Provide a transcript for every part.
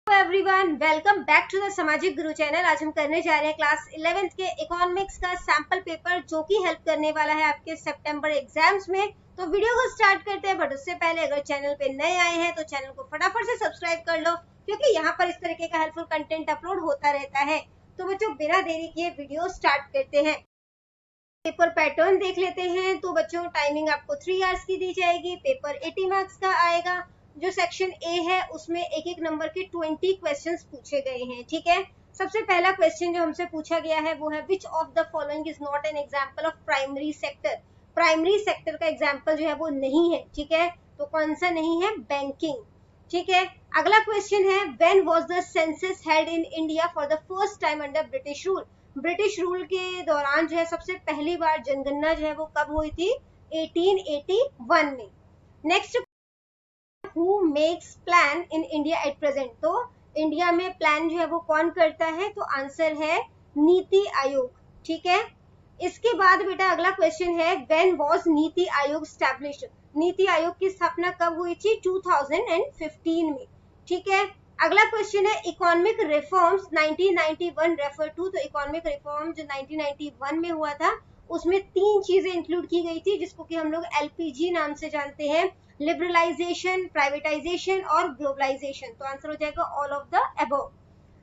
Everyone, welcome back to the Samajik Guru channel. आज हम करने जा रहे हैं क्लास 11th के इकोनॉमिक्स का सैंपल पेपर, जो कि हेल्प करने वाला है आपके सितंबर एग्जाम्स में। तो वीडियो को स्टार्ट करते हैं, बट उससे पहले अगर चैनल पे नए आए हैं तो चैनल को फटाफट से सब्सक्राइब कर लो, क्योंकि यहाँ पर इस तरीके का हेल्पफुल कंटेंट अपलोड होता रहता है। तो बच्चों, बिना देरी किए वीडियो स्टार्ट करते हैं। पेपर पैटर्न देख लेते हैं। तो बच्चों, टाइमिंग आपको 3 आवर्स की दी जाएगी। पेपर 80 मार्क्स का आएगा। जो सेक्शन ए है उसमें एक एक नंबर के 20 क्वेश्चंस पूछे गए हैं। ठीक है, सबसे पहला क्वेश्चन जो हमसे पूछा गया है वो है, which of the following is not an example of primary sector. Primary sector का एग्जांपल जो है वो नहीं है। ठीक है, तो कौन सा नहीं है? बैंकिंग। ठीक है, अगला क्वेश्चन है, when was the census held in India for the first time under British rule. British rule के दौरान जो है सबसे पहली बार जनगणना जो है वो कब हुई थी? 1881 में। Next, who makes plan in India at present. तो इंडिया में प्लान जो है वो कौन करता है? तो आंसर है नीति आयोग। ठीक है, इसके बाद बेटा अगला क्वेश्चन है, when was NITI Aayog established. NITI Aayog की स्थापना कब हुई थी? 2015 में। ठीक है, अगला क्वेश्चन है, इकोनॉमिक रिफॉर्म्स 1991 रेफर टू। तो इकोनॉमिक रिफॉर्म जो 1991 में हुआ था उसमें 3 चीजें इंक्लूड की गई थी, जिसको कि हम लोग एलपीजी नाम से जानते हैं, लिबरलाइजेशन, प्राइवेटाइजेशन और ग्लोबलाइजेशन। तो आंसर हो जाएगा all of the above.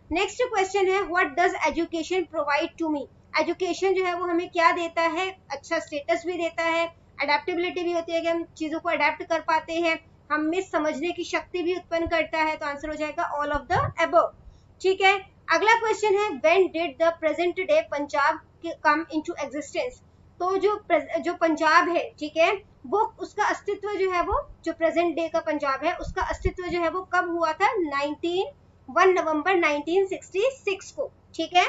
Next question है, what does education provide to me. Education जो है वो हमें क्या देता है? अच्छा स्टेटस भी देता है, अडेप्टेबिलिटी भी होती है कि हम चीजों को अडेप्ट कर पाते हैं, हमें समझने की शक्ति भी उत्पन्न करता है। तो आंसर हो जाएगा ऑल ऑफ द अबव। ठीक है, अगला क्वेश्चन है, when did the present day Punjab come into existence. तो जो पंजाब है, ठीक है, वो उसका अस्तित्व जो है वो, जो प्रेजेंट डे का पंजाब है उसका अस्तित्व जो है वो कब हुआ था? 1 नवंबर 1966 को। ठीक है,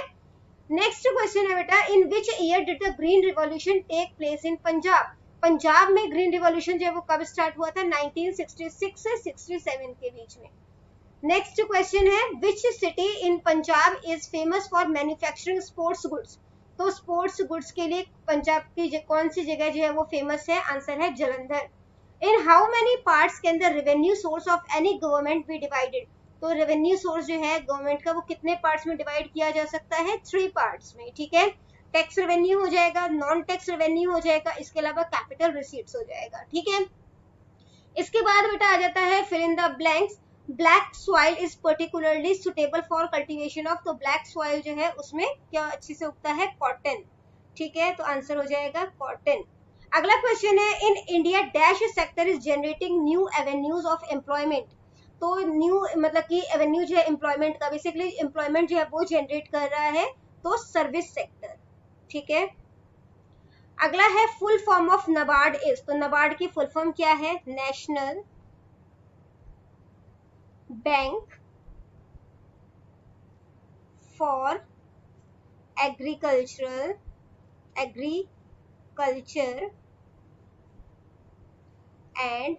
नेक्स्ट क्वेश्चन है बेटा, in which year did the green revolution take place in Punjab. Punjab में ग्रीन रिवॉल्यूशन जो है वो कब स्टार्ट हुआ था? 1966 से 67 के बीच में। नेक्स्ट क्वेश्चन है, which city in Punjab is famous for manufacturing sports goods. तो स्पोर्ट्स गुड्स के लिए पंजाब की कौन सी जगह जो है वो फेमस है? आंसर है Jalandhar. In how many parts can the revenue source of any government be divided. तो रेवेन्यू सोर्स जो है गवर्नमेंट का वो कितने पार्ट्स में डिवाइड किया जा सकता है? 3 पार्ट्स में। ठीक है, टैक्स रेवेन्यू हो जाएगा, नॉन टैक्स रेवेन्यू हो जाएगा, इसके अलावा कैपिटल रिसीट्स हो जाएगा। ठीक है, इसके बाद बेटा आ जाता है fill in the blanks. Black soil is particularly suitable for cultivation of. तो ब्लैक सॉइल जो है उसमें क्या अच्छे से उगता है? कॉटन। ठीक है, तो आंसर हो जाएगा कॉटन। अगला क्वेश्चन है, in India dash sector is generating new avenues of employment. तो न्यू मतलब कि एवेन्यू जो है एम्प्लॉयमेंट का, बेसिकली एम्प्लॉयमेंट जो है वो जनरेट कर रहा है, तो सर्विस सेक्टर। ठीक है, अगला है, full form of NABARD is. तो नाबार्ड की फुल फॉर्म क्या है? National bank for agriculture and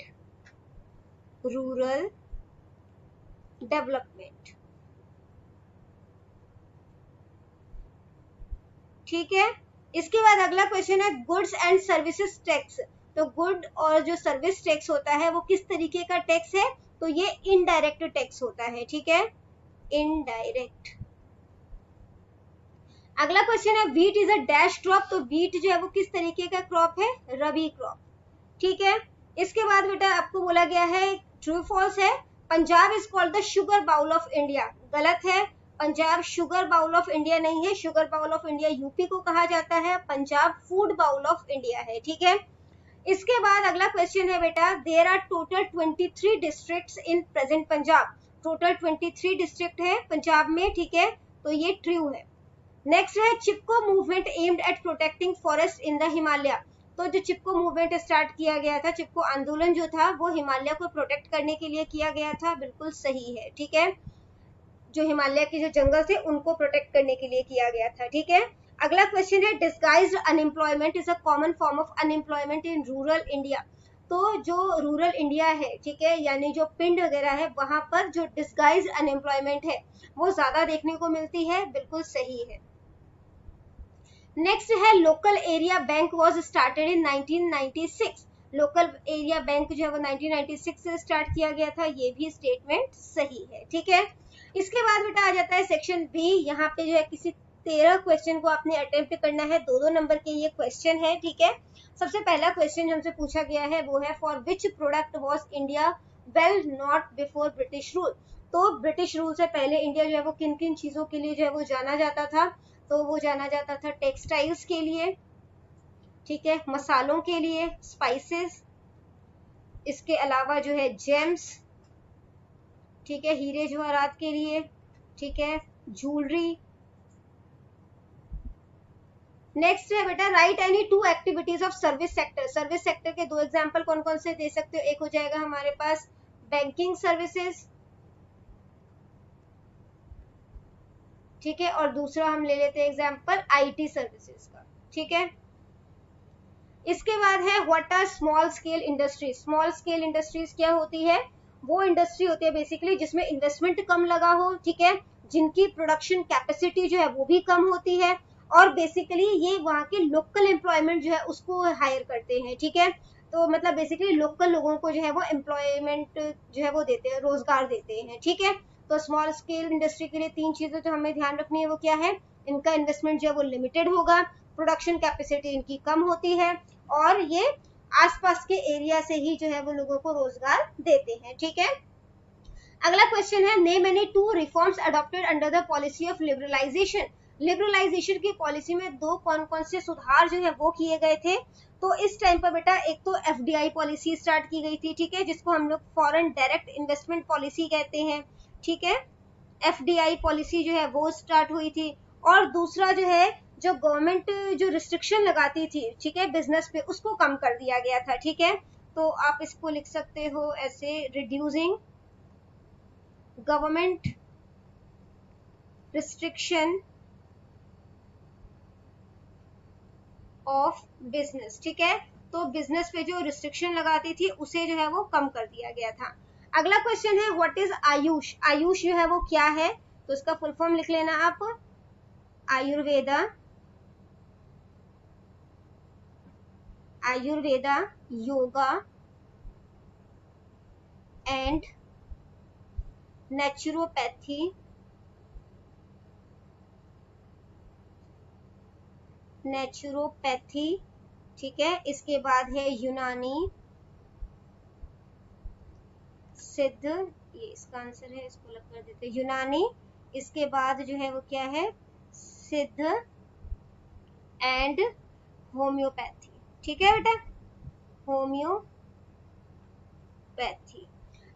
rural development. ठीक है, इसके बाद अगला क्वेश्चन है, गुड्स एंड सर्विसेज टैक्स। तो गुड और जो सर्विस टैक्स होता है वो किस तरीके का टैक्स है? तो ये इनडायरेक्ट टैक्स होता है। ठीक है, इनडायरेक्ट। अगला क्वेश्चन है, wheat is a dash crop. तो व्हीट जो है वो किस तरीके का क्रॉप है? रबी क्रॉप। ठीक है, इसके बाद बेटा आपको बोला गया है, ट्रू फॉल्स है, Punjab is called the sugar bowl of India. गलत है, Punjab sugar bowl of India नहीं है। Sugar bowl of India UP को कहा जाता है, Punjab food bowl of India है। ठीक है, इसके बाद अगला क्वेश्चन है बेटा, there are total 23 districts in present Punjab. Total 23 district है पंजाब में। ठीक है, तो ये ट्रू है। नेक्स्ट है, Chipko movement aimed at protecting forest in the Himalaya. तो जो चिपको मूवमेंट स्टार्ट किया गया था, चिपको आंदोलन जो था वो हिमालय को प्रोटेक्ट करने के लिए किया गया था। बिल्कुल सही है। ठीक है, जो हिमालय के जो जंगल थे उनको प्रोटेक्ट करने के लिए किया गया था। ठीक है, अगला क्वेश्चन है, disguised unemployment is a common form of unemployment in rural India. तो जो रूरल इंडिया है, ठीक है, यानी जो पिंड वगैरह है, वहां पर जो डिस्गाइज्ड अनएम्प्लॉयमेंट है वो ज्यादा देखने को मिलती है। बिल्कुल सही है। नेक्स्ट है, local area bank was started in 1996। Local area bank जो है वो 1996 से स्टार्ट किया गया था। ये भी स्टेटमेंट सही है। ठीक है, इसके बाद बेटा आ जाता है सेक्शन बी। यहाँ पे जो है किसी 13 क्वेश्चन को आपने अटेम्प्ट करना है, 2-2 नंबर के ये क्वेश्चन है, ठीक है। सबसे पहला क्वेश्चन हमसे पूछा गया है वो है for which product was India well not before British rule. तो ब्रिटिश रूल से पहले इंडिया जो है वो किन किन चीजों के लिए जो है वो जाना जाता था, तो वो जाना जाता था टेक्सटाइल्स के लिए, ठीक है, मसालों के लिए, स्पाइसेस, इसके अलावा जो है जेम्स, ठीक है, हीरे जवाहरात के लिए, ठीक है, ज्वेलरी। नेक्स्ट है बेटा right any 2 activities of service sector. Service sector के 2 एग्जांपल कौन कौन से दे सकते हो? एक हो जाएगा हमारे पास बैंकिंग सर्विसेज, ठीक है, और दूसरा हम ले लेते हैं एग्जांपल आईटी सर्विसेज का, ठीक है। इसके बाद है what are small scale industries. Small scale industries क्या होती है? वो इंडस्ट्री होती है बेसिकली जिसमें इन्वेस्टमेंट कम लगा हो, ठीक है, जिनकी प्रोडक्शन कैपेसिटी जो है वो भी कम होती है, और बेसिकली ये वहाँ के लोकल एम्प्लॉयमेंट जो है उसको हायर करते हैं, ठीक है। तो मतलब बेसिकली लोकल लोगों को जो है वो एम्प्लॉयमेंट जो है वो देते हैं, रोजगार देते हैं, ठीक है। तो स्मॉल स्केल इंडस्ट्री के लिए 3 चीजें जो हमें ध्यान रखनी है वो क्या है? इनका इन्वेस्टमेंट जो है वो लिमिटेड होगा, प्रोडक्शन कैपेसिटी इनकी कम होती है, और ये आसपास के एरिया से ही जो है वो लोगों को रोजगार देते हैं, ठीक है। अगला क्वेश्चन है name any 2 reforms adopted under the policy of liberalisation. Liberalisation की पॉलिसी में 2 कौन कौन से सुधार जो है वो किए गए थे? तो इस टाइम पर बेटा एक तो एफडीआई पॉलिसी स्टार्ट की गई थी, ठीक है, जिसको हम लोग फॉरेन डायरेक्ट इन्वेस्टमेंट पॉलिसी कहते हैं, ठीक है। एफडीआई पॉलिसी जो है वो स्टार्ट हुई थी, और दूसरा जो है जो गवर्नमेंट जो रिस्ट्रिक्शन लगाती थी, ठीक है, बिजनेस पे, उसको कम कर दिया गया था, ठीक है। तो आप इसको लिख सकते हो ऐसे reducing government restriction of business, ठीक है। तो बिजनेस पे जो रिस्ट्रिक्शन लगाती थी उसे जो है वो कम कर दिया गया था। अगला क्वेश्चन है व्हाट इज आयुष। आयुष जो है वो क्या है? तो इसका फुल फॉर्म लिख लेना आप, Ayurveda, Ayurveda, yoga and naturopathy, naturopathy, ठीक है। इसके बाद है यूनानी सिद्ध, ये इसका आंसर है, इसको अलग कर देते हैं, यूनानी। इसके बाद जो है वो क्या है? सिद्ध एंड होम्योपैथी, ठीक है बेटा, होम्योपैथी।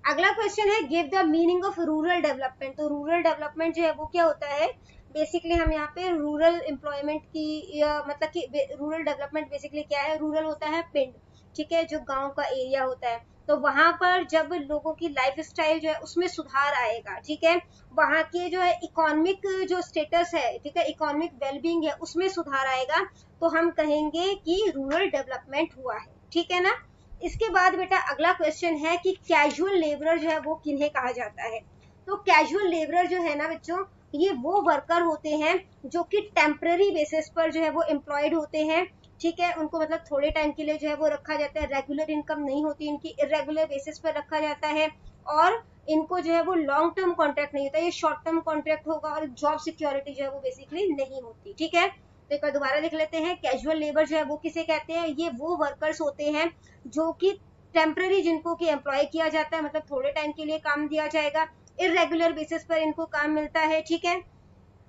अगला क्वेश्चन है give the meaning of rural development. तो रूरल डेवलपमेंट जो है वो क्या होता है? बेसिकली हम यहाँ पे रूरल एम्प्लॉयमेंट की मतलब कि रूरल डेवलपमेंट बेसिकली क्या है? रूरल होता है पिंड, ठीक है, जो गांव का एरिया होता है, तो वहां पर जब लोगों की लाइफ स्टाइल जो है उसमें सुधार आएगा, ठीक है, वहां के जो है इकोनॉमिक जो स्टेटस है, ठीक है, इकोनॉमिक वेलबींग है, उसमें सुधार आएगा, तो हम कहेंगे कि रूरल डेवलपमेंट हुआ है, ठीक है ना। इसके बाद बेटा अगला क्वेश्चन है कि कैजुअल लेबरर जो है वो किन्हें कहा जाता है? तो कैजुअल लेबरर जो है ना बच्चों, ये वो वर्कर होते हैं जो कि टेम्पररी बेसिस पर जो है वो एम्प्लॉयड होते हैं, ठीक है, उनको मतलब थोड़े टाइम के लिए जो है वो रखा जाता है, रेगुलर इनकम नहीं होती इनकी, इरेगुलर बेसिस पर रखा जाता है, और इनको जो है वो लॉन्ग टर्म कॉन्ट्रैक्ट नहीं होता, ये शॉर्ट टर्म कॉन्ट्रैक्ट होगा, और जॉब सिक्योरिटी जो है वो बेसिकली नहीं होती, ठीक है। तो एक बार दोबारा लिख लेते हैं, कैजुअल लेबर जो है वो किसे कहते हैं? ये वो वर्कर्स होते हैं जो कि टेम्पररी, जिनको कि एम्प्लॉय किया जाता है, मतलब थोड़े टाइम के लिए काम दिया जाएगा, इरेगुलर बेसिस पर इनको काम मिलता है, ठीक है।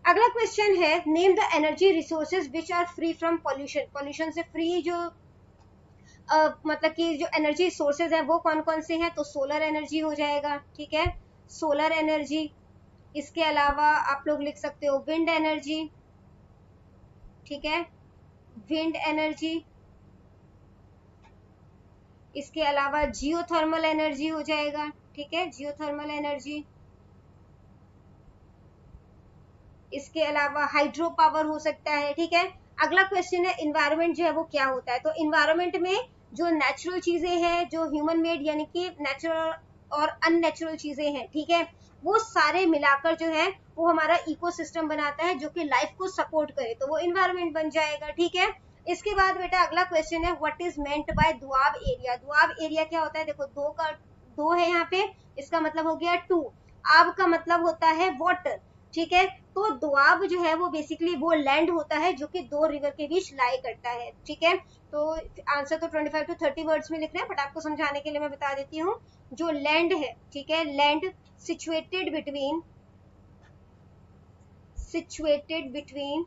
अगला क्वेश्चन है name the energy resources which are free from pollution. Pollution से फ्री जो मतलब कि जो एनर्जी सोर्सेज है वो कौन कौन से हैं? तो सोलर एनर्जी हो जाएगा, ठीक है, सोलर एनर्जी। इसके अलावा आप लोग लिख सकते हो विंड एनर्जी, ठीक है, विंड एनर्जी। इसके अलावा जियोथर्मल एनर्जी हो जाएगा, ठीक है, जियोथर्मल एनर्जी। इसके अलावा हाइड्रो पावर हो सकता है, ठीक है। अगला क्वेश्चन है इन्वायरमेंट जो है वो क्या होता है? तो इन्वायरमेंट में जो नेचुरल चीजें हैं, जो ह्यूमन मेड यानी कि नेचुरल और अननेचुरल चीजें हैं, ठीक है, वो सारे मिलाकर जो है वो हमारा इकोसिस्टम बनाता है जो कि लाइफ को सपोर्ट करे, तो वो इन्वायरमेंट बन जाएगा, ठीक है। इसके बाद बेटा अगला क्वेश्चन है what is meant by Doab area. Doab area क्या होता है? देखो दो है यहाँ पे, इसका मतलब हो गया 2, आब का मतलब होता है वाटर, ठीक है। तो दोआब जो है वो बेसिकली वो लैंड होता है जो कि दो रिवर के बीच लाई करता है, ठीक है। तो आंसर तो 25 to 30 वर्ड्स में लिखना है, बट आपको समझाने के लिए मैं बता देती हूँ। जो लैंड है, ठीक है, land situated between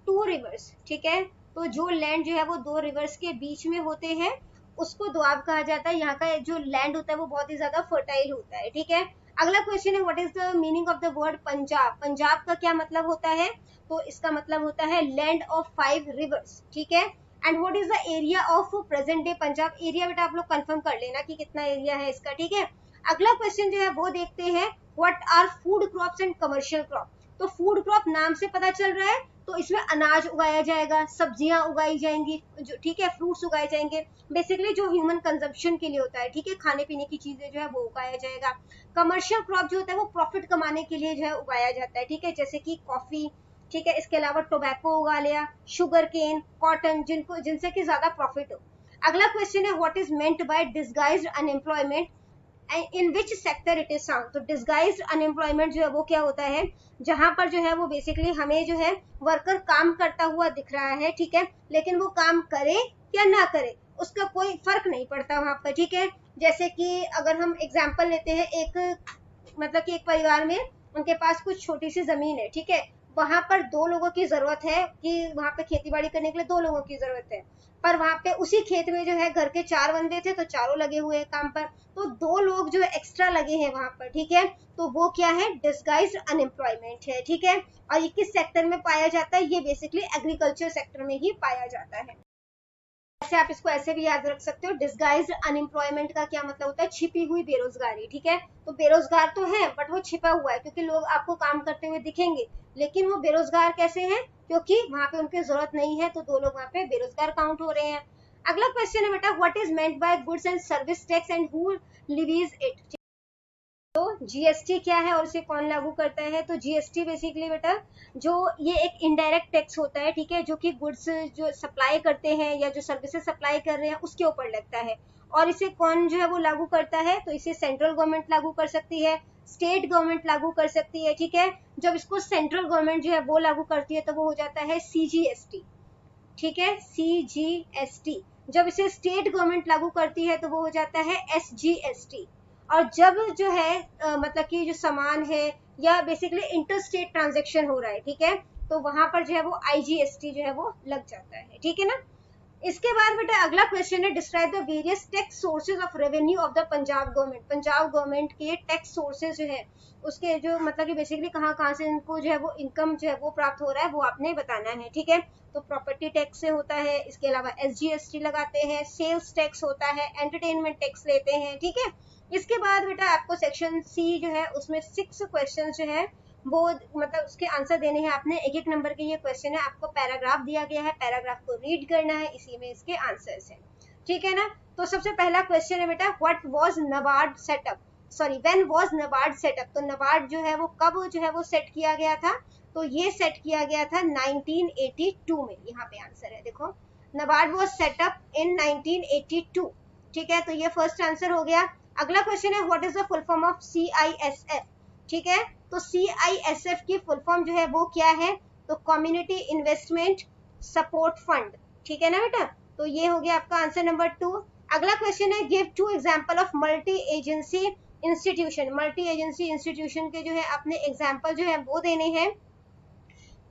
two reverse, ठीक है। तो जो लैंड जो है वो दो रिवर्स के बीच में होते हैं उसको दोआब कहा जाता है। यहाँ का जो लैंड होता है वो बहुत ही ज्यादा फर्टाइल होता है, ठीक है। अगला क्वेश्चन है what is the meaning of the word Punjab. Punjab का क्या मतलब होता है? तो इसका मतलब होता है लैंड ऑफ 5 रिवर्स, ठीक है। And what is the area of present day Punjab. Area बेटा आप लोग कंफर्म कर लेना कि कितना एरिया है इसका, ठीक है। अगला क्वेश्चन जो है वो देखते हैं what are food crops and commercial crop. तो फूड क्रॉप नाम से पता चल रहा है, तो इसमें अनाज उगाया जाएगा, सब्जियां उगाई जाएंगी, जो ठीक है, फ्रूट्स उगाए जाएंगे, बेसिकली जो ह्यूमन कंजम्पशन के लिए होता है, ठीक है, खाने पीने की चीजें जो है वो उगाया जाएगा। कमर्शियल क्रॉप जो होता है वो प्रॉफिट कमाने के लिए जो है उगाया जाता है, ठीक है, जैसे कि कॉफी, ठीक है। इसके अलावा टोबैको उगा लिया, शुगर केन, कॉटन, जिनसे कि ज्यादा प्रॉफिट हो। अगला क्वेश्चन है what is meant by disguised unemployment in which sector it is found. तो डिसगाइज्ड अनएम्प्लॉयमेंट जो है वो क्या होता है? जहां पर जो है वो बेसिकली हमें जो है वर्कर काम करता हुआ दिख रहा है, ठीक है, लेकिन वो काम करे या ना करे उसका कोई फर्क नहीं पड़ता वहां पर, ठीक है। जैसे कि अगर हम एग्जांपल लेते हैं, एक मतलब कि एक परिवार में उनके पास कुछ छोटी सी जमीन है, ठीक है, वहां पर दो लोगों की जरूरत है कि वहां पे खेती बाड़ी करने के लिए दो लोगों की जरूरत है, पर वहां पे उसी खेत में जो है घर के 4 बंदे थे तो चारों लगे हुए हैं काम पर, तो दो लोग जो एक्स्ट्रा लगे हैं वहां पर, ठीक है। तो वो क्या है? डिसगाइज्ड अनएम्प्लॉयमेंट है, ठीक है। और ये किस सेक्टर में पाया जाता है? ये बेसिकली एग्रीकल्चर सेक्टर में ही पाया जाता है। ऐसे आप इसको ऐसे भी याद रख सकते हो, डिसगाइज्ड अनएम्प्लॉयमेंट का क्या मतलब होता है? छिपी हुई बेरोजगारी, ठीक है। तो बेरोजगार तो है बट वो छिपा हुआ है, क्योंकि लोग आपको काम करते हुए दिखेंगे, लेकिन वो बेरोजगार कैसे हैं? क्योंकि वहां पे उनकी जरूरत नहीं है, तो दो लोग वहां पे बेरोजगार काउंट हो रहे हैं। अगला क्वेश्चन है बेटा what is meant by goods and service tax and who levees it. तो जीएसटी क्या है और इसे कौन लागू करता है? तो जीएसटी बेसिकली बेटा जो ये एक इनडायरेक्ट टैक्स होता है, ठीक है, जो कि गुड्स जो सप्लाई करते हैं या जो सर्विसेज सप्लाई कर रहे हैं उसके ऊपर लगता है। और इसे कौन जो है वो लागू करता है? तो इसे सेंट्रल गवर्नमेंट लागू कर सकती है, स्टेट गवर्नमेंट लागू कर सकती है, ठीक है। जब इसको सेंट्रल गवर्नमेंट जो है वो लागू करती है तो वो हो जाता है सीजीएसटी, ठीक है, सीजीएसटी। जब इसे स्टेट गवर्नमेंट लागू करती है तो वो हो जाता है एसजीएसटी। और जब जो है मतलब कि जो सामान है या बेसिकली इंटर स्टेट ट्रांजेक्शन हो रहा है, ठीक है, तो वहां पर जो है वो आईजीएसटी जो है वो लग जाता है, ठीक है ना। इसके बाद बेटा अगला क्वेश्चन है describe the various tax sources of revenue of the Punjab government. Punjab government के टैक्स सोर्सेज जो है उसके जो मतलब कि बेसिकली कहाँ कहाँ से इनको जो है वो इनकम जो है वो प्राप्त हो रहा है वो आपने बताना है, ठीक है। तो प्रॉपर्टी टैक्स से होता है, इसके अलावा एसजीएसटी लगाते हैं, सेल्स टैक्स होता है, एंटरटेनमेंट टैक्स लेते हैं, ठीक है। इसके बाद बेटा आपको सेक्शन सी जो है उसमें 6 क्वेश्चन जो है वो मतलब उसके आंसर देने हैं आपने, एक एक नंबर के ये क्वेश्चन है, आपको पैराग्राफ दिया गया है, पैराग्राफ को रीड करना है, इसी में इसके आंसर्स हैं, ठीक है ना। तो सबसे पहला क्वेश्चन है बेटा what was NABARD setup, sorry when was NABARD setup. तो नाबार्ड जो है वो कब जो है वो सेट किया गया था? तो ये सेट किया गया था 1982 में, यहाँ पे आंसर है देखो, नाबार्ड वाज सेटअप इन 1982, ठीक है। तो ये फर्स्ट आंसर हो गया। अगला क्वेश्चन है what is the full form of CISF, ठीक है। तो सीआईएसएफ की फुल फॉर्म जो है वो क्या है? तो कम्युनिटी इन्वेस्टमेंट सपोर्ट फंड, ठीक है ना बेटा। तो ये हो गया आपका आंसर नंबर 2। अगला क्वेश्चन है give 2 example of multi agency institution. Multi agency institution के जो है अपने एग्जांपल जो है वो देने हैं,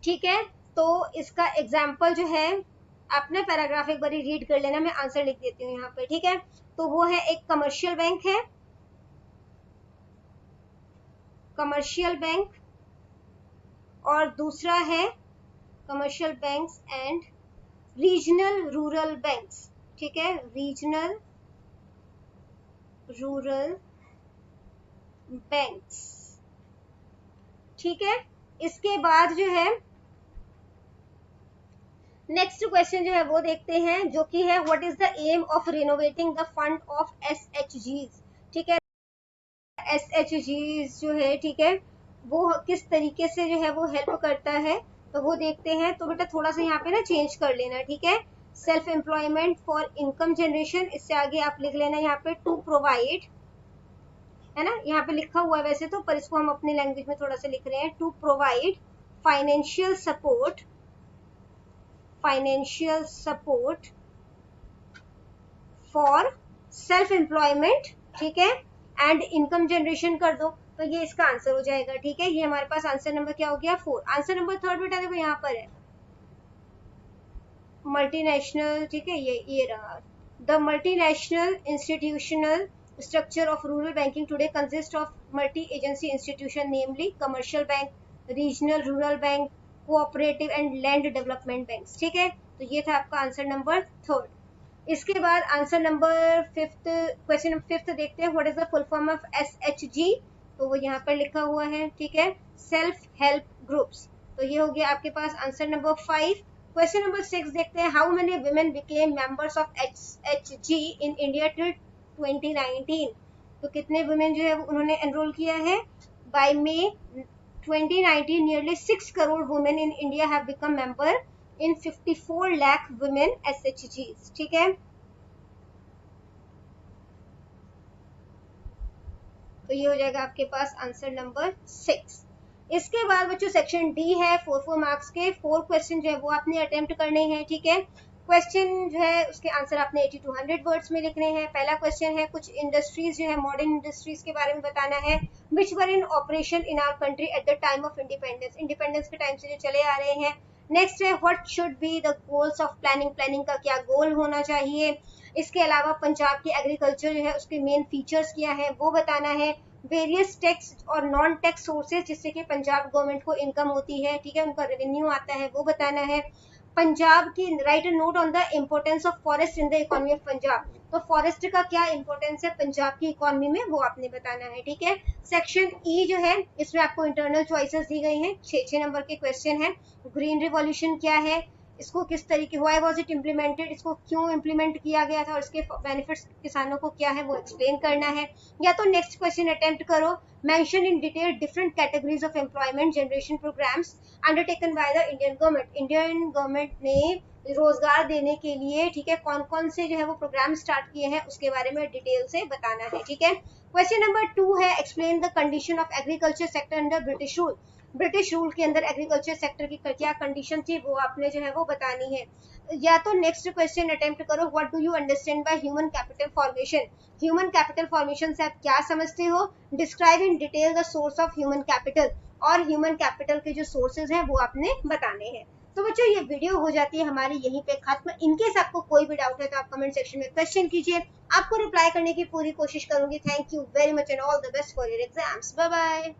ठीक है। तो इसका एग्जांपल जो है अपने पैराग्राफ एक बार रीड कर लेना, मैं आंसर लिख देती हूँ यहाँ पे, ठीक है। तो वो है एक कमर्शियल बैंक है, कमर्शियल बैंक, और दूसरा है commercial banks and regional rural banks, ठीक है, रीजनल रूरल बैंक्स, ठीक है। इसके बाद जो है नेक्स्ट क्वेश्चन जो है वो देखते हैं, जो कि है what is the aim of renovating the fund of एसएचजीज, ठीक है। एसएचजीज जो है, ठीक है, वो किस तरीके से जो है वो हेल्प करता है तो वो देखते हैं। तो बेटा थोड़ा सा यहाँ पे ना चेंज कर लेना, ठीक है। Self employment for income generation, इससे आगे आप लिख लेना यहाँ पे टू प्रोवाइड है ना, यहाँ पे लिखा हुआ है वैसे तो, पर इसको हम अपने लैंग्वेज में थोड़ा सा लिख रहे हैं। To provide financial support for self employment, ठीक है, एंड इनकम जनरेशन कर दो, तो ये इसका आंसर हो जाएगा। ठीक है, ये हमारे पास आंसर नंबर क्या हो गया 4। आंसर नंबर 3 बेटा देखो यहाँ पर है मल्टीनेशनल, ठीक है, ये रहा। The multinational institutional structure of rural banking today consists of multi-agency institution, namely commercial bank, regional rural bank, cooperative and land development banks। ठीक है, तो ये था आपका आंसर नंबर 3। इसके बाद आंसर नंबर 5, क्वेश्चन नंबर 5 देखते हैं। What is the full form of SHG, तो वो यहाँ पर लिखा हुआ है, ठीक है, सेल्फ हेल्प ग्रुप्स। तो ये हो गया आपके पास आंसर नंबर 5। क्वेश्चन नंबर 6 देखते हैं। How many women became members of SHG in India till 2019, तो कितने वुमेन जो है उन्होंने एनरोल किया है। By May 2019 nearly 6 crore women in India have become member in 54 lakh women SHGs। ठीक है, तो ये हो जाएगा आपके पास आंसर नंबर 6। इसके बाद बच्चों सेक्शन डी है, 4 मार्क्स के 4 क्वेश्चन जो है वो आपने अटेम्प्ट करने हैं। ठीक है, क्वेश्चन जो है उसके आंसर आपने 80 to 100 वर्ड्स में लिखने हैं। पहला क्वेश्चन है कुछ इंडस्ट्रीज जो है मॉडर्न इंडस्ट्रीज के बारे में बताना है, which were in operation in our country at the time of independence, independence के टाइम से जो चले आ रहे हैं। नेक्स्ट है what should be the goals of planning, planning का क्या गोल होना चाहिए। इसके अलावा पंजाब की एग्रीकल्चर जो है उसके मेन फीचर्स क्या है वो बताना है। वेरियस टैक्स और नॉन टैक्स सोर्सेज जिससे कि पंजाब गवर्नमेंट को इनकम होती है, ठीक है, उनका रेवेन्यू आता है, वो बताना है। पंजाब की right a note on the importance of forest in the economy of Punjab, तो फॉरेस्ट का क्या इंपॉर्टेंस है पंजाब की इकोनॉमी में वो आपने बताना है। ठीक है, सेक्शन ई जो है इसमें आपको इंटरनल चॉइसेस दी गई हैं, 6 नंबर के क्वेश्चन है। ग्रीन रिवॉल्यूशन क्या है, इसको किस तरीके, व्हाई वाज इट इम्प्लीमेंटेड, इसको क्यों इम्प्लीमेंट किया गया था और इसके बेनिफिट्स किसानों को क्या है वो एक्सप्लेन करना है। या तो नेक्स्ट क्वेश्चन अटेम्प्ट करो, mention in detail different categories of employment generation programmes undertaken by the Indian government, Indian government ने रोजगार देने के लिए, ठीक है, कौन कौन से जो है वो प्रोग्राम स्टार्ट किए हैं उसके बारे में डिटेल से बताना है। ठीक है, क्वेश्चन नंबर 2 है explain the condition of agriculture sector under British rule, British rule के अंदर एग्रीकल्चर सेक्टर की क्या कंडीशन थी वो आपने जो है वो बतानी है। या तो नेक्स्ट क्वेश्चन अटेम्प्ट करो, what do you understand by human capital formation, human capital formation से आप क्या समझते हो। Describe in detail the source of human capital, और ह्यूमन कैपिटल के जो सोर्सेज हैं वो आपने बताने हैं। तो बच्चों ये वीडियो हो जाती है हमारी यहीं पे खत्म। इनकेस आपको कोई भी डाउट है तो आप कमेंट सेक्शन में क्वेश्चन कीजिए, आपको रिप्लाई करने की पूरी कोशिश करूंगी। Thank you very much and all the best for your exams. Bye bye.